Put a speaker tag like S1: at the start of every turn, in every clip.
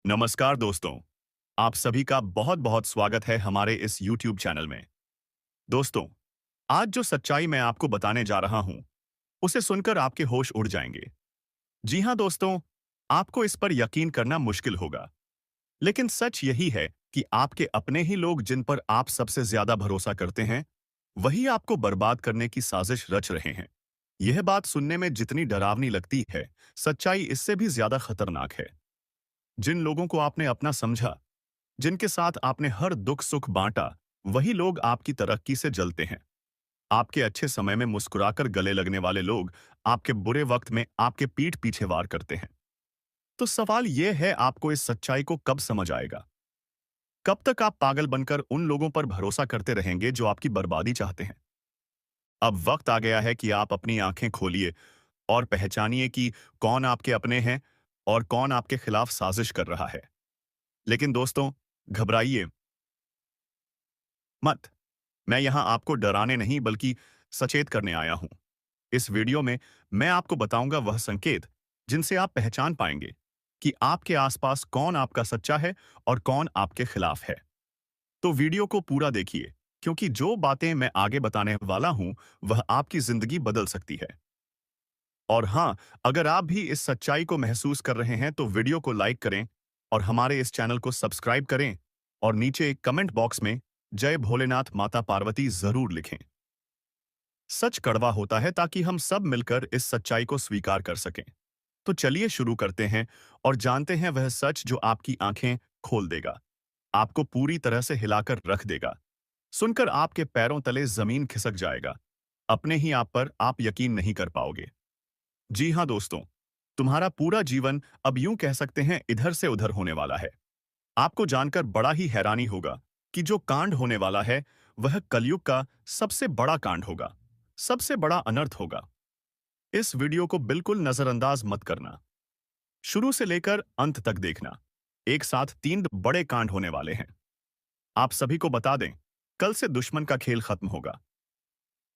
S1: नमस्कार दोस्तों, आप सभी का बहुत-बहुत स्वागत है हमारे इस YouTube चैनल में। दोस्तों, आज जो सच्चाई मैं आपको बताने जा रहा हूं, उसे सुनकर आपके होश उड़ जाएंगे। जी हां दोस्तों, आपको इस पर यकीन करना मुश्किल होगा, लेकिन सच यही है कि आपके अपने ही लोग जिन पर आप सबसे ज्यादा भरोसा करते हैं, वही आपको बर्बाद करने की साजिश रच रहे हैं। यह बात सुनने में जितनी डरावनी लगती है, सच्चाई इससे भी ज्यादा खतरनाक है। जिन लोगों को आपने अपना समझा, जिनके साथ आपने हर दुख सुख बांटा, वही लोग आपकी तरक्की से जलते हैं। आपके अच्छे समय में मुस्कुराकर गले लगने वाले लोग आपके बुरे वक्त में आपके पीठ पीछे वार करते हैं। तो सवाल यह है, आपको इस सच्चाई को कब समझ आएगा? कब तक आप पागल बनकर उन लोगों पर भरोसा करते रहेंगे जो आपकी बर्बादी चाहते हैं? अब वक्त आ गया है कि आप अपनी आंखें खोलिए और पहचानिए कि कौन आपके अपने हैं और कौन आपके खिलाफ साजिश कर रहा है। लेकिन दोस्तों, घबराइए मत। मैं यहां आपको डराने नहीं बल्कि सचेत करने आया हूं। इस वीडियो में मैं आपको बताऊंगा वह संकेत जिनसे आप पहचान पाएंगे कि आपके आसपास कौन आपका सच्चा है और कौन आपके खिलाफ है। तो वीडियो को पूरा देखिए, क्योंकि जो बातें मैं आगे बताने वाला हूं, वह आपकी जिंदगी बदल सकती है। और हां, अगर आप भी इस सच्चाई को महसूस कर रहे हैं तो वीडियो को लाइक करें और हमारे इस चैनल को सब्सक्राइब करें और नीचे एक कमेंट बॉक्स में जय भोलेनाथ माता पार्वती जरूर लिखें। सच कड़वा होता है ताकि हम सब मिलकर इस सच्चाई को स्वीकार कर सकें। तो चलिए शुरू करते हैं और जानते हैं वह सच जो आपकी आंखें खोल देगा, आपको पूरी तरह से हिलाकर रख देगा। सुनकर आपके पैरों तले जमीन खिसक जाएगा। अपने ही आप पर आप यकीन नहीं कर पाओगे। जी हाँ दोस्तों, तुम्हारा पूरा जीवन अब यूं कह सकते हैं इधर से उधर होने वाला है। आपको जानकर बड़ा ही हैरानी होगा कि जो कांड होने वाला है, वह कलयुग का सबसे बड़ा कांड होगा, सबसे बड़ा अनर्थ होगा। इस वीडियो को बिल्कुल नजरअंदाज मत करना। शुरू से लेकर अंत तक देखना। एक साथ तीन बड़े कांड होने वाले हैं। आप सभी को बता दें, कल से दुश्मन का खेल खत्म होगा।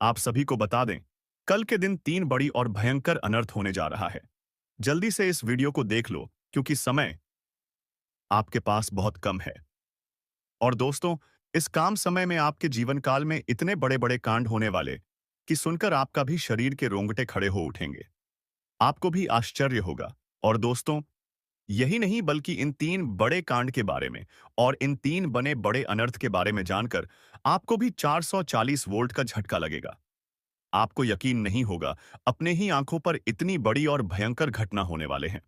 S1: आप सभी को बता दें, कल के दिन तीन बड़ी और भयंकर अनर्थ होने जा रहा है। जल्दी से इस वीडियो को देख लो, क्योंकि समय आपके पास बहुत कम है। और दोस्तों, इस काम समय में आपके जीवन काल में इतने बड़े बड़े कांड होने वाले कि सुनकर आपका भी शरीर के रोंगटे खड़े हो उठेंगे। आपको भी आश्चर्य होगा। और दोस्तों, यही नहीं बल्कि इन तीन बड़े कांड के बारे में और इन तीन बने बड़े अनर्थ के बारे में जानकर आपको भी 440 वोल्ट का झटका लगेगा। आपको यकीन नहीं होगा, अपने ही आंखों पर इतनी बड़ी और भयंकर घटना होने वाले हैं।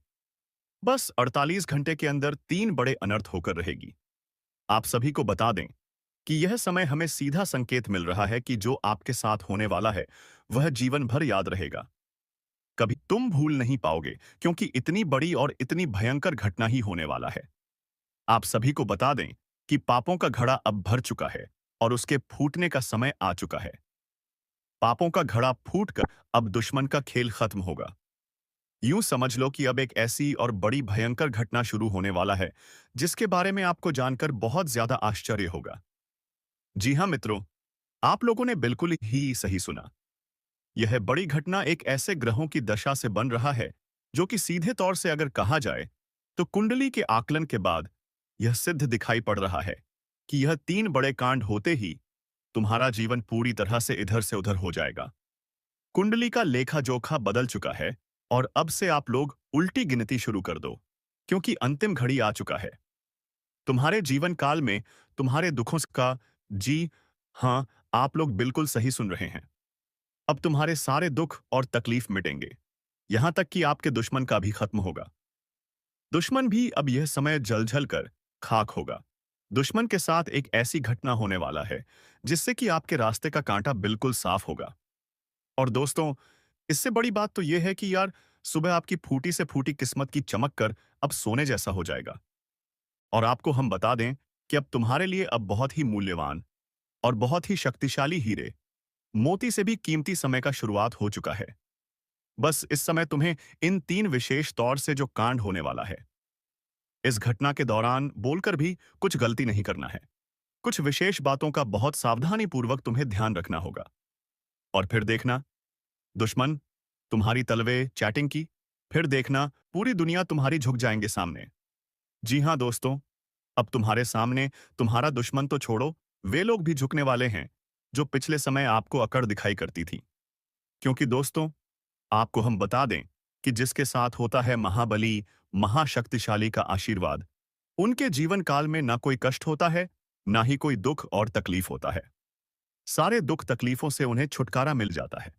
S1: बस 48 घंटे के अंदर तीन बड़े अनर्थ होकर रहेगी। आप सभी को बता दें कि यह समय हमें सीधा संकेत मिल रहा है कि जो आपके साथ होने वाला है, वह जीवन भर याद रहेगा। कभी तुम भूल नहीं पाओगे, क्योंकि इतनी बड़ी और इतनी भयंकर घटना ही होने वाला है। आप सभी को बता दें कि पापों का घड़ा अब भर चुका है और उसके फूटने का समय आ चुका है। पापों का घड़ा फूटकर अब दुश्मन का खेल खत्म होगा। यूं समझ लो कि अब एक ऐसी और बड़ी भयंकर घटना शुरू होने वाला है, जिसके बारे में आपको जानकर बहुत ज्यादा आश्चर्य होगा। जी हां मित्रों, आप लोगों ने बिल्कुल ही सही सुना। यह बड़ी घटना एक ऐसे ग्रहों की दशा से बन रहा है, जो कि सीधे तौर से अगर कहा जाए, तो कुंडली के आकलन के बाद यह सिद्ध दिखाई पड़ रहा है कि यह तीन बड़े कांड होते ही तुम्हारा जीवन पूरी तरह से इधर से उधर हो जाएगा। कुंडली का लेखा जोखा बदल चुका है और अब से आप लोग उल्टी गिनती शुरू कर दो, क्योंकि अंतिम घड़ी आ चुका है। तुम्हारे जीवन काल में तुम्हारे दुखों का, जी हाँ, आप लोग बिल्कुल सही सुन रहे हैं, अब तुम्हारे सारे दुख और तकलीफ मिटेंगे। यहां तक कि आपके दुश्मन का भी खत्म होगा। दुश्मन भी अब यह समय जल कर खाक होगा। दुश्मन के साथ एक ऐसी घटना होने वाला है जिससे कि आपके रास्ते का कांटा बिल्कुल साफ होगा। और दोस्तों, इससे बड़ी बात तो यह है कि यार, सुबह आपकी फूटी से फूटी किस्मत की चमक कर अब सोने जैसा हो जाएगा। और आपको हम बता दें कि अब तुम्हारे लिए अब बहुत ही मूल्यवान और बहुत ही शक्तिशाली हीरे, मोती से भी कीमती समय का शुरुआत हो चुका है। बस इस समय तुम्हें इन तीन विशेष तौर से जो कांड होने वाला है, इस घटना के दौरान बोलकर भी कुछ गलती नहीं करना है। कुछ विशेष बातों का बहुत सावधानी पूर्वक तुम्हें ध्यान रखना होगा। और फिर देखना, दुश्मन तुम्हारी तलवे चैटिंग की, फिर देखना पूरी दुनिया तुम्हारी झुक जाएंगे सामने। जी हाँ दोस्तों, अब तुम्हारे सामने तुम्हारा दुश्मन तो छोड़ो, वे लोग भी झुकने वाले हैं, जो पिछले समय आपको अकड़ दिखाई करती थी। क्योंकि दोस्तों, आपको हम बता दें कि जिसके साथ होता है महाबली, महाशक्तिशाली का आशीर्वाद, उनके जीवन काल में ना कोई कष्ट होता है, ना ही कोई दुख और तकलीफ होता है। सारे दुख तकलीफों से उन्हें छुटकारा मिल जाता है।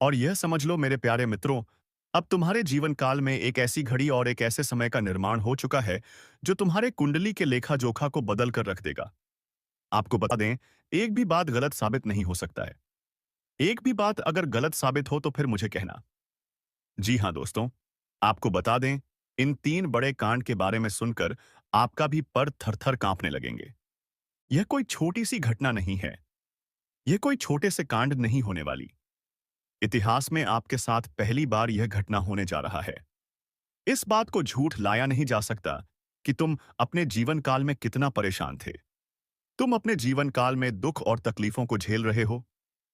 S1: और यह समझ लो मेरे प्यारे मित्रों, अब तुम्हारे जीवन काल में एक ऐसी घड़ी और एक ऐसे समय का निर्माण हो चुका है, जो तुम्हारे कुंडली के लेखा-जोखा को बदल कर रख देगा। आपको बता दें, एक भी बात गलत साबित नहीं हो सकता है। एक भी बात अगर गलत साबित हो तो फिर मुझे कहना। जी हाँ दोस्तों, आपको बता दें, इन 3 बड़े कांड के बारे में सुनकर आपका भी पर थर-थर कांपने लगेंगे। यह कोई छोटी-सी घटना नहीं है। यह कोई छोटे से कांड नहीं होने वाली। इतिहास में आपके साथ पहली बार यह घटना होने जा रहा है। इस बात को झूठ लाया नहीं जा सकता कि तुम अपने जीवन काल में कितना परेशान थे। तुम अपने जीवन काल में दुख और तकलीफों को झेल रहे हो।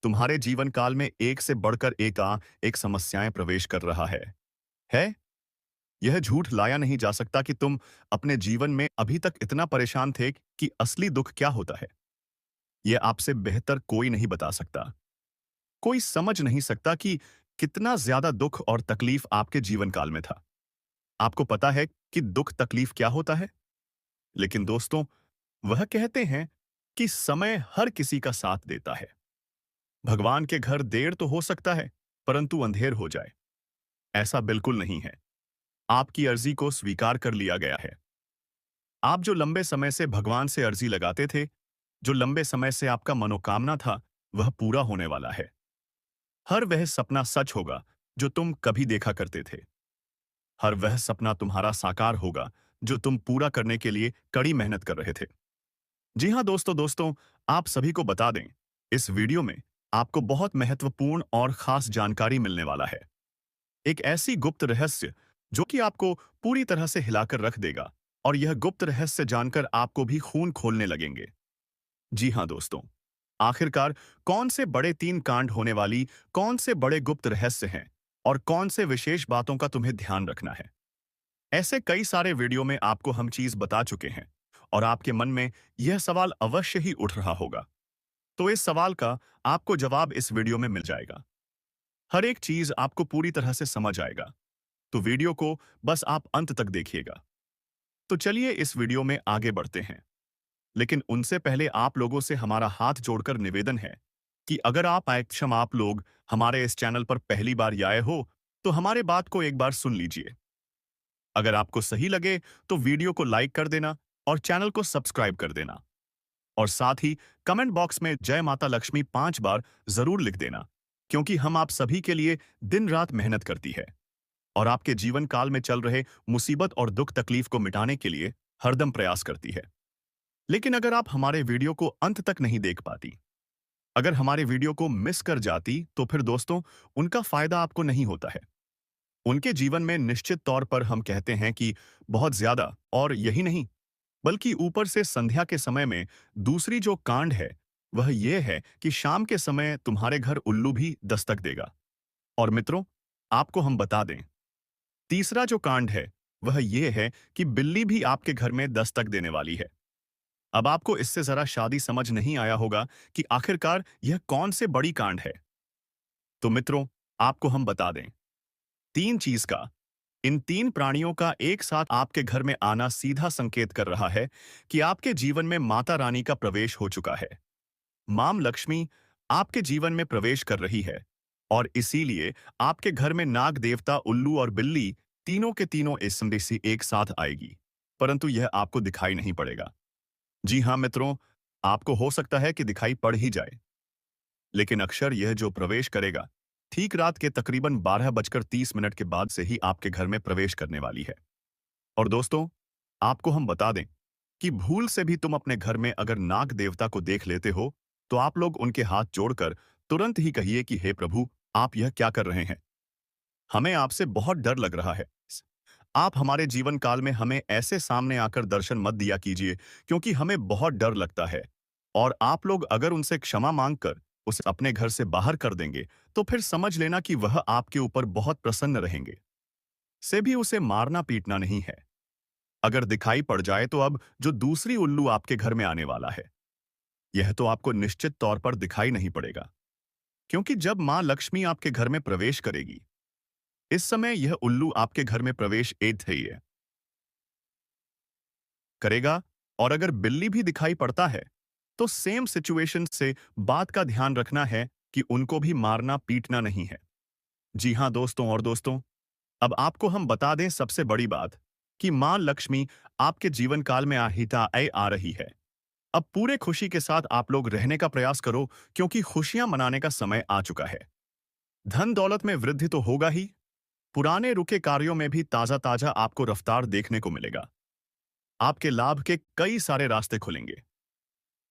S1: तुम्हारे जीवन काल में एक से बढ़कर एक समस्याएं प्रवेश कर रहा है। है? यह झूठ लाया नहीं जा सकता कि तुम अपने जीवन में अभी तक इतना परेशान थे कि असली दुख क्या होता है। यह आपसे बेहतर कोई नहीं बता सकता। कोई समझ नहीं सकता कि कितना ज्यादा दुख और तकलीफ आपके जीवन काल में था। आपको पता है कि दुख तकलीफ क्या होता है? लेकिन दोस्तों, वह कहते हैं कि समय हर किसी का साथ देता है। भगवान के घर देर तो हो सकता है, परंतु अंधेर हो जाए, ऐसा बिल्कुल नहीं है। आपकी अर्जी को स्वीकार कर लिया गया है। आप जो लंबे समय से भगवान से अर्जी लगाते थे, जो लंबे समय से आपका मनोकामना था, वह पूरा होने वाला है। हर वह सपना सच होगा जो तुम कभी देखा करते थे। हर वह सपना तुम्हारा साकार होगा जो तुम पूरा करने के लिए कड़ी मेहनत कर रहे थे। जी हाँ दोस्तों, आप सभी को बता दें, इस वीडियो में आपको बहुत महत्वपूर्ण और खास जानकारी मिलने वाला है। एक ऐसी गुप्त रहस्य जो कि आपको पूरी तरह से हिलाकर रख देगा, और यह गुप्त रहस्य जानकर आपको भी खून खोलने लगेंगे। जी हाँ दोस्तों, आखिरकार कौन से बड़े 3 कांड होने वाली, कौन से बड़े गुप्त रहस्य हैं और कौन से विशेष बातों का तुम्हें ध्यान रखना है। ऐसे कई सारे वीडियो में आपको हम चीज बता चुके हैं, और आपके मन में यह सवाल अवश्य ही उठ रहा होगा। तो इस सवाल का आपको जवाब इस वीडियो में मिल जाएगा। हर एक चीज आपको पूरी तरह से समझ आएगा। तो वीडियो को बस आप अंत तक देखिएगा। तो चलिए इस वीडियो में आगे बढ़ते हैं। लेकिन उनसे पहले आप लोगों से हमारा हाथ जोड़कर निवेदन है कि अगर आप लोग हमारे इस चैनल पर पहली बार आए हो, तो हमारे बात को एक बार सुन लीजिए। अगर आपको सही लगे तो वीडियो को लाइक कर देना और चैनल को सब्सक्राइब कर देना। और साथ ही कमेंट बॉक्स में जय माता लक्ष्मी 5 बार जरूर लिख देना, क्योंकि हम आप सभी के लिए दिन रात मेहनत करती है और आपके जीवन काल में चल रहे मुसीबत और दुख तकलीफ को मिटाने के लिए हरदम प्रयास करती है। लेकिन अगर आप हमारे वीडियो को अंत तक नहीं देख पाती, अगर हमारे वीडियो को मिस कर जाती, तो फिर दोस्तों, उनका फायदा आपको नहीं होता है। उनके जीवन में निश्चित तौर पर हम कहते हैं कि बहुत ज्यादा, और यही नहीं, बल्कि ऊपर से संध्या के समय में दूसरी जो कांड है, वह यह है कि शाम के समय तुम्हारे घर उल्लू भी दस्तक देगा। और मित्रों, आपको हम बता दें, तीसरा जो कांड है, वह यह है कि बिल्ली भी आपके घर में दस्तक देने वाली है। अब आपको इससे जरा शादी समझ नहीं आया होगा कि आखिरकार यह कौन से बड़ी कांड है। तो मित्रों, आपको हम बता दें, 3 चीज का, इन 3 प्राणियों का एक साथ आपके घर में आना सीधा संकेत कर रहा है कि आपके जीवन में माता रानी का प्रवेश हो चुका है। माम लक्ष्मी आपके जीवन में प्रवेश कर रही है, और इसीलिए आपके घर में नाग देवता, उल्लू और बिल्ली, तीनों के तीनों इस समय से एक साथ आएगी। परंतु यह आपको दिखाई नहीं पड़ेगा। जी हाँ मित्रों, आपको हो सकता है कि दिखाई पड़ ही जाए, लेकिन अक्षर यह जो प्रवेश करेगा, ठीक रात के तकरीबन 12:30 के बाद से ही आपके घर में प्रवेश करने वाली है। और दोस्तों, आपको हम बता दें कि भूल से भी तुम अपने घर में अगर नाग देवता को देख लेते हो, तो आप लोग उनके हाथ जोड़कर तुरंत ही कहिए कि हे प्रभु, आप यह क्या कर रहे हैं? हमें आपसे बहुत डर लग रहा है। आप हमारे जीवन काल में हमें ऐसे सामने आकर दर्शन मत दिया कीजिए, क्योंकि हमें बहुत डर लगता है। और आप लोग अगर उनसे क्षमा मांगकर उसे अपने घर से बाहर कर देंगे, तो फिर समझ लेना कि वह आपके ऊपर बहुत प्रसन्न रहेंगे। से भी उसे मारना पीटना नहीं है। अगर दिखाई पड़ जाए तो अब जो दूसरी उल्लू आपके घर में आने वाला है, यह तो आपको निश्चित तौर पर दिखाई नहीं पड़ेगा, क्योंकि जब मां लक्ष्मी आपके घर में प्रवेश करेगी, इस समय यह उल्लू आपके घर में प्रवेश एथ है करेगा। और अगर बिल्ली भी दिखाई पड़ता है, तो सेम सिचुएशन से बात का ध्यान रखना है कि उनको भी मारना पीटना नहीं है। जी हाँ दोस्तों, और दोस्तों, अब आपको हम बता दें सबसे बड़ी बात कि मां लक्ष्मी आपके जीवन काल में आ रही है। अब पूरे खुशी के साथ आप लोग रहने का प्रयास करो, क्योंकि खुशियां मनाने का समय आ चुका है। धन दौलत में वृद्धि तो होगा ही, पुराने रुके कार्यों में भी ताजा ताजा आपको रफ्तार देखने को मिलेगा। आपके लाभ के कई सारे रास्ते खुलेंगे।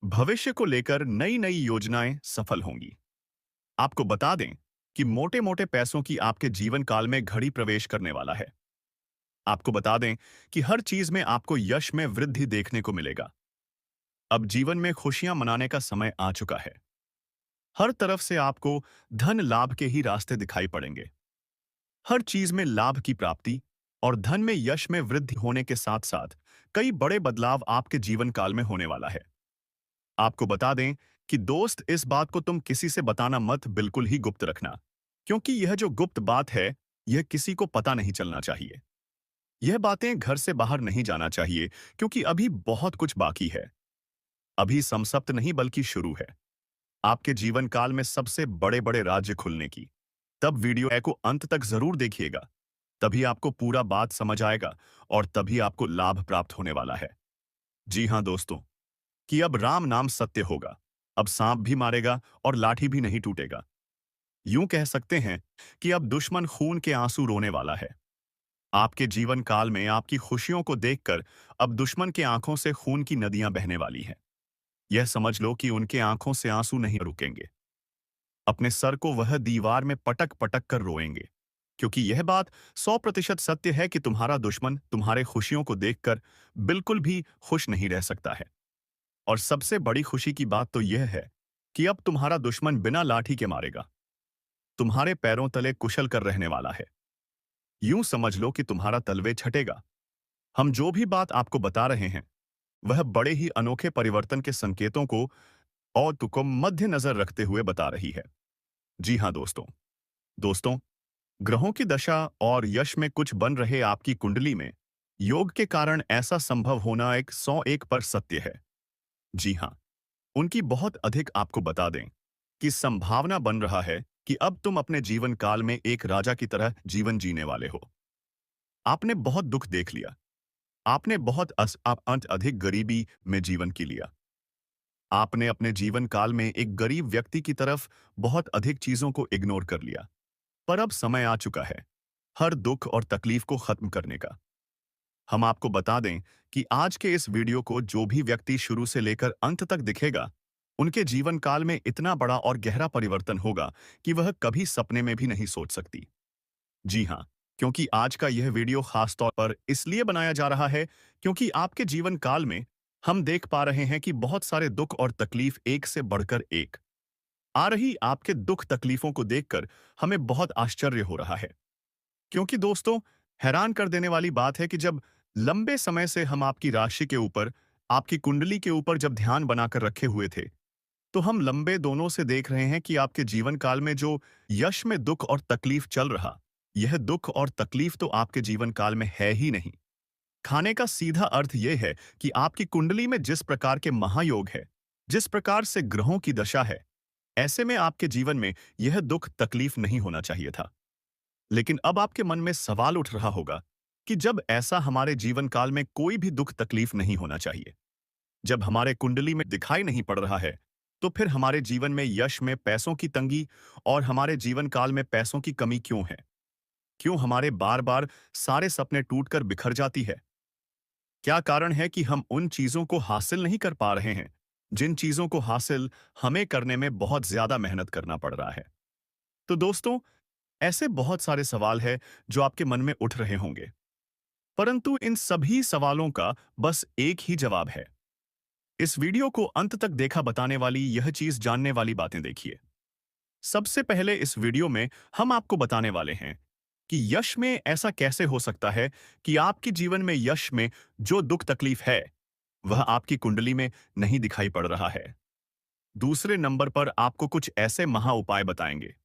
S1: भविष्य को लेकर नई नई योजनाएं सफल होंगी। आपको बता दें कि मोटे मोटे पैसों की आपके जीवन काल में घड़ी प्रवेश करने वाला है। आपको बता दें कि हर चीज में आपको यश में वृद्धि देखने को मिलेगा। अब जीवन में खुशियां मनाने का समय आ चुका है। हर तरफ से आपको धन लाभ के ही रास्ते दिखाई पड़ेंगे। हर चीज में लाभ की प्राप्ति और धन में यश में वृद्धि होने के साथ साथ कई बड़े बदलाव आपके जीवन काल में होने वाला है। आपको बता दें कि दोस्त, इस बात को तुम किसी से बताना मत, बिल्कुल ही गुप्त रखना, क्योंकि यह जो गुप्त बात है, यह किसी को पता नहीं चलना चाहिए। यह बातें घर से बाहर नहीं जाना चाहिए, क्योंकि अभी बहुत कुछ बाकी है। अभी समसप्त नहीं बल्कि शुरू है आपके जीवन काल में सबसे बड़े बड़े राज्य खुलने की। तब वीडियो को अंत तक जरूर देखिएगा, तभी आपको पूरा बात समझ आएगा और तभी आपको लाभ प्राप्त होने वाला है। जी हाँ दोस्तों, कि अब राम नाम सत्य होगा। अब सांप भी मारेगा और लाठी भी नहीं टूटेगा। यूं कह सकते हैं कि अब दुश्मन खून के आंसू रोने वाला है। आपके जीवन काल में आपकी खुशियों को देखकर अब दुश्मन के आंखों से खून की नदियां बहने वाली हैं। यह समझ लो कि उनके आंखों से आंसू नहीं रुकेंगे। अपने सर को वह दीवार में पटक पटक कर रोएंगे, क्योंकि यह बात 100% सत्य है कि तुम्हारा दुश्मन तुम्हारे खुशियों को देखकर बिल्कुल भी खुश नहीं रह सकता है। और सबसे बड़ी खुशी की बात तो यह है कि अब तुम्हारा दुश्मन बिना लाठी के मारेगा, तुम्हारे पैरों तले कुशल कर रहने वाला है। यूं समझ लो कि तुम्हारा तलवे छटेगा। हम जो भी बात आपको बता रहे हैं, वह बड़े ही अनोखे परिवर्तन के संकेतों को और तुको मद्देनजर रखते हुए बता रही है। जी हाँ दोस्तों, दोस्तों, ग्रहों की दशा और यश में कुछ बन रहे आपकी कुंडली में योग के कारण ऐसा संभव होना एक 101 पर सत्य है। जी हाँ, उनकी बहुत अधिक आपको बता दें कि संभावना बन रहा है कि अब तुम अपने जीवन काल में एक राजा की तरह जीवन जीने वाले हो। आपने बहुत दुख देख लिया। आपने बहुत अंत अधिक गरीबी में जीवन की लिया। आपने अपने जीवन काल में एक गरीब व्यक्ति की तरफ बहुत अधिक चीजों को इग्नोर कर लिया। पर अब समय आ चुका है हर दुख और तकलीफ को खत्म करने का। हम आपको बता दें कि आज के इस वीडियो को जो भी व्यक्ति शुरू से लेकर अंत तक दिखेगा, उनके जीवन काल में इतना बड़ा और गहरा परिवर्तन होगा कि वह कभी सपने में भी नहीं सोच सकती। जी हाँ, क्योंकि आज का यह वीडियो खास तौर पर इसलिए बनाया जा रहा है क्योंकि आपके जीवन काल में हम देख पा रहे हैं कि बहुत सारे दुख और तकलीफ एक से बढ़कर एक आ रही। आपके दुख तकलीफों को देखकर हमें बहुत आश्चर्य हो रहा है, क्योंकि दोस्तों, हैरान कर देने वाली बात है कि जब लंबे समय से हम आपकी राशि के ऊपर, आपकी कुंडली के ऊपर जब ध्यान बनाकर रखे हुए थे, तो हम लंबे दोनों से देख रहे हैं कि आपके जीवन काल में जो यश में दुख और तकलीफ चल रहा, यह दुख और तकलीफ तो आपके जीवन काल में है ही नहीं। खाने का सीधा अर्थ यह है कि आपकी कुंडली में जिस प्रकार के महायोग है, जिस प्रकार से ग्रहों की दशा है, ऐसे में आपके जीवन में यह दुख तकलीफ नहीं होना चाहिए था। लेकिन अब आपके मन में सवाल उठ रहा होगा कि जब ऐसा हमारे जीवन काल में कोई भी दुख तकलीफ नहीं होना चाहिए, जब हमारे कुंडली में दिखाई नहीं पड़ रहा है, तो फिर हमारे जीवन में यश में पैसों की तंगी और हमारे जीवन काल में पैसों की कमी क्यों है? क्यों हमारे बार बार सारे सपने टूटकर बिखर जाती है? क्या कारण है कि हम उन चीजों को हासिल नहीं कर पा रहे हैं जिन चीजों को हासिल हमें करने में बहुत ज्यादा मेहनत करना पड़ रहा है? तो दोस्तों, ऐसे बहुत सारे सवाल हैं जो आपके मन में उठ रहे होंगे, परंतु इन सभी सवालों का बस एक ही जवाब है। इस वीडियो को अंत तक देखा बताने वाली यह चीज जानने वाली बातें देखिए। सबसे पहले इस वीडियो में हम आपको बताने वाले हैं कि यश में ऐसा कैसे हो सकता है कि आपके जीवन में यश में जो दुख तकलीफ है, वह आपकी कुंडली में नहीं दिखाई पड़ रहा है। दूसरे नंबर पर आपको कुछ ऐसे महा उपाय बताएंगे।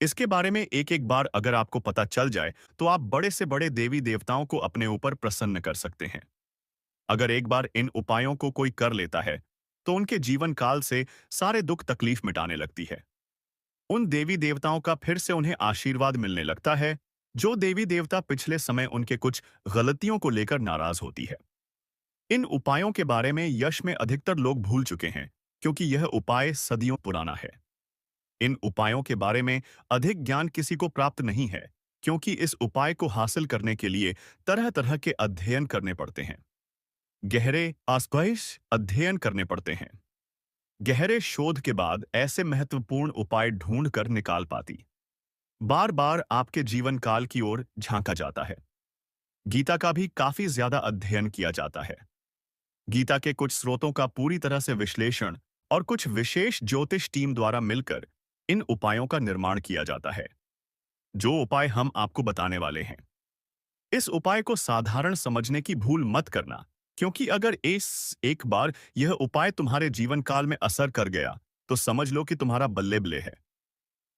S1: इसके बारे में एक-एक बार अगर आपको पता चल जाए, तो आप बड़े से बड़े देवी देवताओं को अपने ऊपर प्रसन्न कर सकते हैं। अगर एक बार इन उपायों को कोई कर लेता है, तो उनके जीवन काल से सारे दुख तकलीफ मिटाने लगती है। उन देवी देवताओं का फिर से उन्हें आशीर्वाद मिलने लगता है, जो देवी देवता पिछले समय उनके कुछ गलतियों को लेकर नाराज होती है। इन उपायों के बारे में यश में अधिकतर लोग भूल चुके हैं, क्योंकि यह उपाय सदियों पुराना है। इन उपायों के बारे में अधिक ज्ञान किसी को प्राप्त नहीं है, क्योंकि इस उपाय को हासिल करने के लिए तरह-तरह के अध्ययन करने पड़ते हैं। गहरे आस्पेश अध्ययन करने पड़ते हैं। गहरे शोध के बाद ऐसे महत्वपूर्ण उपाय ढूंढ कर निकाल पाती। बार बार आपके जीवन काल की ओर झांका जाता है। गीता का भी काफी ज्यादा अध्ययन किया जाता है। गीता के कुछ स्रोतों का पूरी तरह से विश्लेषण और कुछ विशेष ज्योतिष टीम द्वारा मिलकर इन उपायों का निर्माण किया जाता है। जो उपाय हम आपको बताने वाले हैं, इस उपाय को साधारण समझने की भूल मत करना, क्योंकि अगर इस एक बार यह उपाय तुम्हारे जीवन काल में असर कर गया, तो समझ लो कि तुम्हारा बल्ले बल्ले है।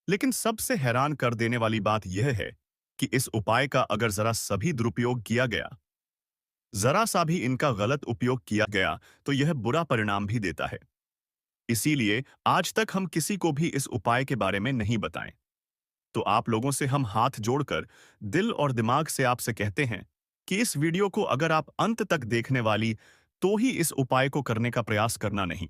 S1: लेकिन सबसे हैरान कर देने वाली बात यह है कि इस उपाय का अगर जरा सभी दुरुपयोग किया गया, जरा सा भी इनका गलत उपयोग किया गया, तो यह बुरा परिणाम भी देता है। इसीलिए आज तक हम किसी को भी इस उपाय के बारे में नहीं बताएं। तो आप लोगों से हम हाथ जोड़कर दिल और दिमाग से आपसे कहते हैं कि इस वीडियो को अगर आप अंत तक देखने वाली, तो ही इस उपाय को करने का प्रयास करना नहीं।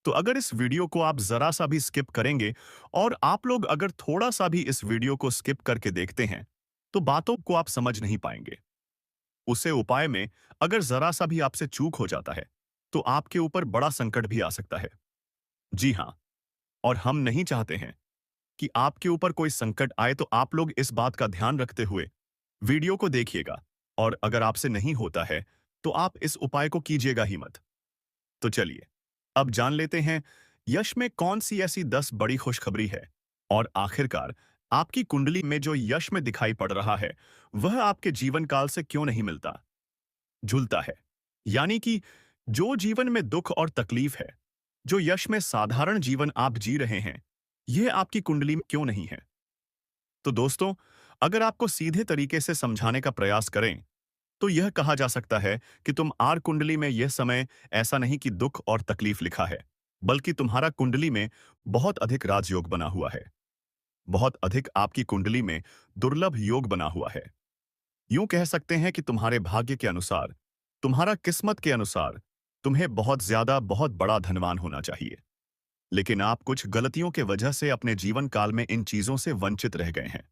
S1: तो अगर इस वीडियो को आप जरा सा भी स्किप करेंगे, और आप लोग अगर थोड़ा सा भी इस वीडियो को स्किप करके देखते हैं, तो बातों को आप समझ नहीं पाएंगे। उसे उपाय में अगर जरा सा भी आपसे चूक हो जाता है, तो आपके ऊपर बड़ा संकट भी आ सकता है। जी हाँ, और हम नहीं चाहते हैं कि आपके ऊपर कोई संकट आए, तो आप लोग इस बात का ध्यान रखते हुए वीडियो को देखिएगा, और अगर आपसे नहीं होता है, तो आप इस उपाय को कीजिएगा ही मत। तो चलिए, अब जान लेते हैं यश में कौन सी ऐसी 10 बड़ी खुशखबरी है, और आखिरकार आपकी कुंडली में जो यश में दिखाई पड़ रहा है, वह आपके जीवन काल से क्यों नहीं मिलता, झूलता है। यानी कि जो जीवन में दुख और तकलीफ है, जो यश में साधारण जीवन आप जी रहे हैं, यह आपकी कुंडली में क्यों नहीं है। तो दोस्तों, अगर आपको सीधे तरीके से समझाने का प्रयास करें, तो यह कहा जा सकता है कि तुम आर कुंडली में यह समय ऐसा नहीं कि दुख और तकलीफ लिखा है, बल्कि तुम्हारा कुंडली में बहुत अधिक राजयोग बना हुआ है। बहुत अधिक आपकी कुंडली में दुर्लभ योग बना हुआ है। यूं कह सकते हैं कि तुम्हारे भाग्य के अनुसार, तुम्हारा किस्मत के अनुसार, तुम्हें बहुत ज्यादा बहुत बड़ा धनवान होना चाहिए। लेकिन आप कुछ गलतियों के वजह से अपने जीवन काल में इन चीजों से वंचित रह गए हैं।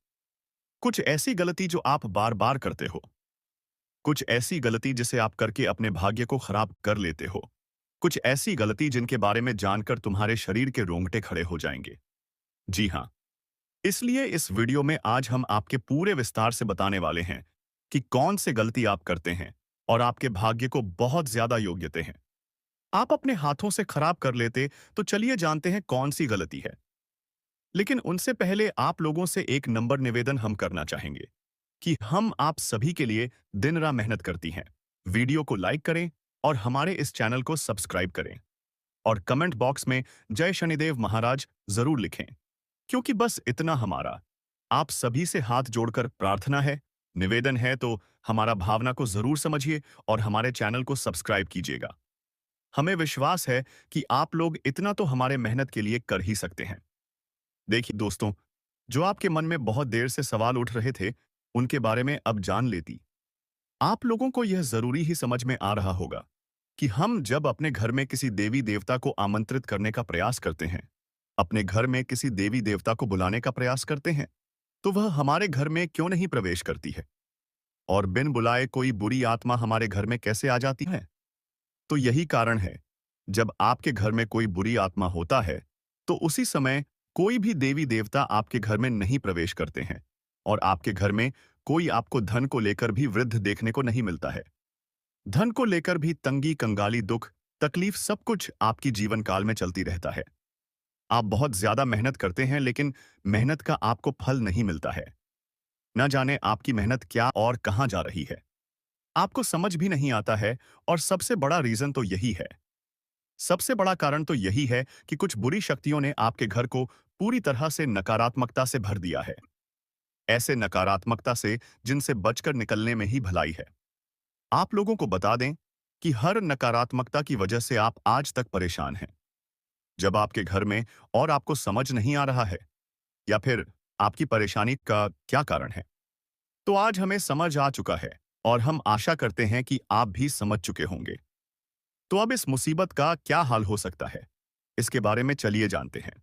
S1: कुछ ऐसी गलती जो आप बार बार करते हो। कुछ ऐसी गलती जिसे आप करके अपने भाग्य को खराब कर लेते हो। कुछ ऐसी गलती जिनके बारे में जानकर तुम्हारे शरीर के रोंगटे खड़े हो जाएंगे। जी हाँ, इसलिए इस वीडियो में आज हम आपके पूरे विस्तार से बताने वाले हैं कि कौन से गलती आप करते हैं और आपके भाग्य को बहुत ज्यादा योग्यते हैं आप अपने हाथों से खराब कर लेते। तो चलिए जानते हैं कौन सी गलती है। लेकिन उनसे पहले आप लोगों से एक नंबर निवेदन हम करना चाहेंगे कि हम आप सभी के लिए दिन रात मेहनत करती हैं। वीडियो को लाइक करें और हमारे इस चैनल को सब्सक्राइब करें, और कमेंट बॉक्स में जय शनिदेव महाराज जरूर लिखें, क्योंकि बस इतना हमारा आप सभी से हाथ जोड़कर प्रार्थना है, निवेदन है। तो हमारा भावना को जरूर समझिए और हमारे चैनल को सब्सक्राइब कीजिएगा। हमें विश्वास है कि आप लोग इतना तो हमारे मेहनत के लिए कर ही सकते हैं। देखिए दोस्तों, जो आपके मन में बहुत देर से सवाल उठ रहे थे, उनके बारे में अब जान लेती। आप लोगों को यह जरूरी ही समझ में आ रहा होगा कि हम जब अपने घर में किसी देवी देवता को आमंत्रित करने का प्रयास करते हैं, अपने घर में किसी देवी देवता को बुलाने का प्रयास करते हैं, तो वह हमारे घर में क्यों नहीं प्रवेश करती है, और बिन बुलाए कोई बुरी आत्मा हमारे घर में कैसे आ जाती है। तो यही कारण है, जब आपके घर में कोई बुरी आत्मा होता है, तो उसी समय कोई भी देवी देवता आपके घर में नहीं प्रवेश करते हैं, और आपके घर में कोई आपको धन को लेकर भी वृद्ध देखने को नहीं मिलता है। धन को लेकर भी तंगी, कंगाली, दुख, तकलीफ सब कुछ आपकी जीवन काल में चलती रहता है। आप बहुत ज्यादा मेहनत करते हैं, लेकिन मेहनत का आपको फल नहीं मिलता है। न जाने आपकी मेहनत क्या और कहाँ जा रही है। आपको समझ भी नहीं आता है और सबसे बड़ा रीज़न तो यही है। सबसे बड़ा कारण तो यही है कि कुछ बुरी शक्तियों ने आपके घर को पूरी तरह से नकारात्मकता से भर दिया है। ऐसे नकारात्मकता से जिनसे बचकर निकलने में ही भलाई है। आप लोगों को बता दें कि हर नकारात्मकता की वजह से आप आज तक परेशान हैं। जब आपके घर में और आपको समझ नहीं आ रहा है या फिर आपकी परेशानी का क्या कारण है, तो आज हमें समझ आ चुका है और हम आशा करते हैं कि आप भी समझ चुके होंगे। तो अब इस मुसीबत का क्या हाल हो सकता है, इसके बारे में चलिए जानते हैं।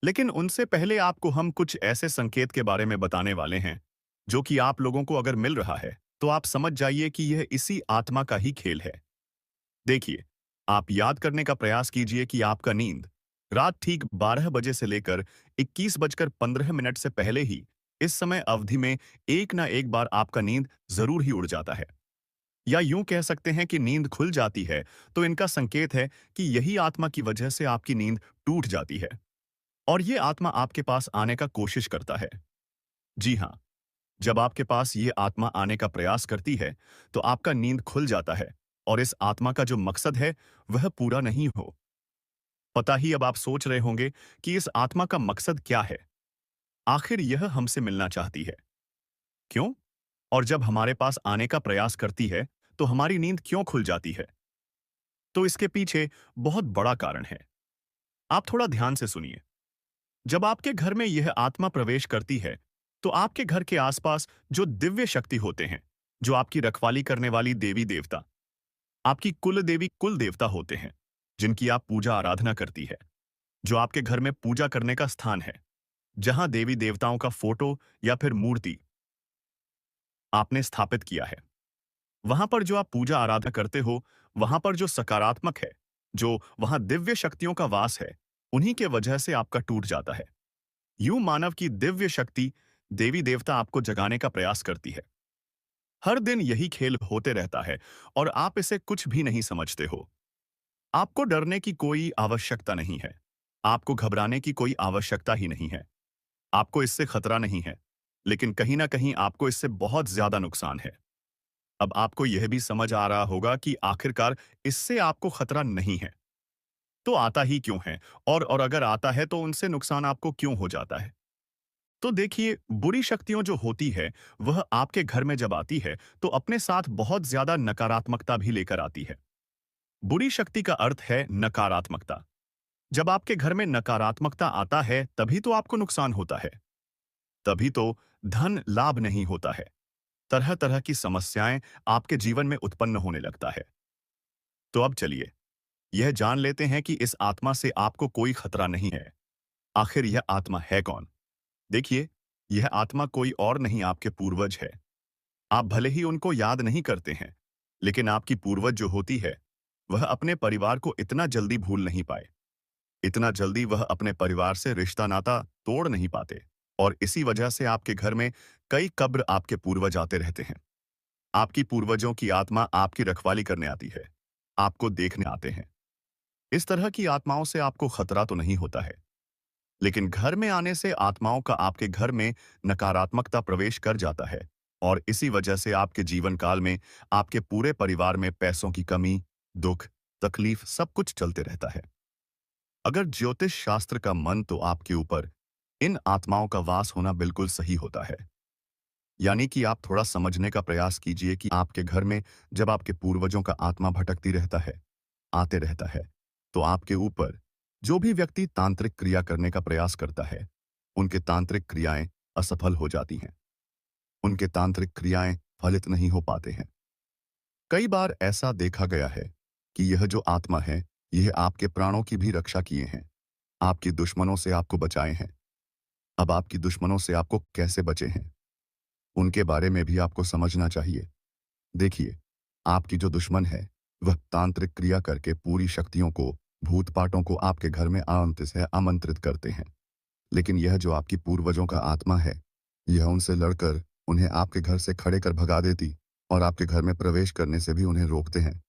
S1: लेकिन उनसे पहले आपको हम कुछ ऐसे संकेत के बारे में बताने वाले हैं, जो कि आप लोगों को अगर मिल रहा है, तो आप समझ जाइए कि यह इसी आत्मा का ही खेल है। देखिए, आप याद करने का प्रयास कीजिए कि आपका नींद रात ठीक 12 बजे से लेकर 21 बजकर 15 मिनट से पहले ही इस समय अवधि में एक ना एक बार आपका नींद जरूर ही उड़ जाता है। या यूं कह सकते हैं कि नींद खुल जाती है, तो इनका संकेत है कि यही आत्मा की वजह से आपकी नींद टूट जाती है और ये आत्मा आपके पास आने का कोशिश करता है। जी हाँ, जब आपके पास ये आत्मा आने का प्रयास करती है, तो आपका नींद खुल जाता है और इस आत्मा का जो मकसद है, वह पूरा नहीं हो। पता ही अब आप सोच रहे होंगे कि इस आत्मा का मकसद क्या है? आखिर यह हमसे मिलना चाहती है। क्यों? और जब हमारे पास आने का प्रयास करती है, तो हमारी नींद क्यों खुल जाती है? तो इसके पीछे बहुत बड़ा कारण है। आप थोड़ा ध्यान से सुनिए। जब आपके घर में यह आत्मा प्रवेश करती है, तो आपके घर के आसपास जो दिव्य शक्ति होते हैं, जो आपकी रखवाली करने वाली देवी देवता, आपकी कुल देवी कुल देवता होते हैं, जिनकी आप पूजा आराधना करती है, जो आपके घर में पूजा करने का स्थान है, जहां देवी देवताओं का फोटो या फिर मूर्ति आपने स्थापित किया है। वहां पर जो आप पूजा आराधना करते हो, वहां पर जो सकारात्मक है, जो वहां दिव्य शक्तियों का वास है, उन्हीं के वजह से आपका टूट जाता है। यूं मानव की दिव्य शक्ति, देवी देवता आपको जगाने का प्रयास करती है। हर दिन यही खेल होते रहता है और आप इसे कुछ भी नहीं समझते हो। आपको डरने की कोई आवश्यकता नहीं है। आपको घबराने की कोई आवश्यकता ही नहीं है। आपको इससे खतरा नहीं है, लेकिन कहीं ना कहीं आपको इससे बहुत ज्यादा नुकसान है। अब आपको यह भी समझ आ रहा होगा कि आखिरकार इससे आपको खतरा नहीं है, तो आता ही क्यों है? और अगर आता है तो उनसे नुकसान आपको क्यों हो जाता है? तो देखिए, बुरी शक्तियों जो होती है, वह आपके घर में जब आती है, तो अपने साथ बहुत ज्यादा नकारात्मकता भी लेकर आती है। बुरी शक्ति का अर्थ है नकारात्मकता। जब आपके घर में नकारात्मकता आता है, तभी तो आपको नुकसान होता है। तभी तो धन लाभ नहीं होता है। तरह तरह की समस्याएं आपके जीवन में उत्पन्न होने लगता है। तो अब चलिए, यह जान लेते हैं कि इस आत्मा से आपको कोई खतरा नहीं है। आखिर यह आत्मा है कौन? देखिए, यह आत्मा कोई और नहीं, आपके पूर्वज है। आप भले ही उनको याद नहीं करते हैं, लेकिन आपकी पूर्वज जो होती है, वह अपने परिवार को इतना जल्दी भूल नहीं पाए। इतना जल्दी वह अपने परिवार से रिश्ता नाता तोड़ नहीं पाते और इसी वजह से आपके घर में कई कब्र आपके पूर्वज आते रहते हैं। आपकी पूर्वजों की आत्मा आपकी रखवाली करने आती है, आपको देखने आते हैं। इस तरह की आत्माओं से आपको खतरा तो नहीं होता है, लेकिन घर में आने से आत्माओं का आपके घर में नकारात्मकता प्रवेश कर जाता है और इसी वजह से आपके जीवन काल में आपके पूरे परिवार में पैसों की कमी, दुख, तकलीफ सब कुछ चलते रहता है। अगर ज्योतिष शास्त्र का मन तो आपके ऊपर इन आत्माओं का वास होना बिल्कुल सही होता है। यानी कि आप थोड़ा समझने का प्रयास कीजिए कि आपके घर में जब आपके पूर्वजों का आत्मा भटकती रहता है, आते रहता है, तो आपके ऊपर जो भी व्यक्ति तांत्रिक क्रिया करने का प्रयास करता है, उनके तांत्रिक क्रियाएं असफल हो जाती हैं। उनके तांत्रिक क्रियाएं फलित नहीं हो पाते हैं। कई बार ऐसा देखा गया है कि यह जो आत्मा है, यह आपके प्राणों की भी रक्षा किए हैं। आपके दुश्मनों से आपको बचाए हैं। अब आपकी दुश्मनों से आपको कैसे बचे हैं, उनके बारे में भी आपको समझना चाहिए। देखिए, आपकी जो दुश्मन है, वह तांत्रिक क्रिया करके पूरी शक्तियों को, भूत पाटों को आपके घर में आमंत्रित करते हैं। लेकिन यह जो आपकी पूर्वजों का आत्मा है, यह उनसे लड़कर उन्हें आपके घर से खड़े कर भगा देती और आपके घर में प्रवेश करने से भी उन्हें रोकते हैं।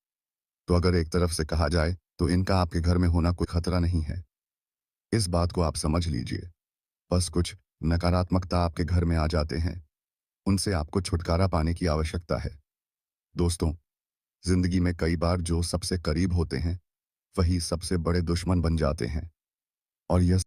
S1: तो अगर एक तरफ से कहा जाए, तो इनका आपके घर में होना कोई खतरा नहीं है। इस बात को आप समझ लीजिए। बस कुछ नकारात्मकता आपके घर में आ जाते हैं,
S2: उनसे आपको छुटकारा पाने की आवश्यकता है। दोस्तों, जिंदगी में कई बार जो सबसे करीब होते हैं, वही सबसे बड़े दुश्मन बन जाते हैं। और यह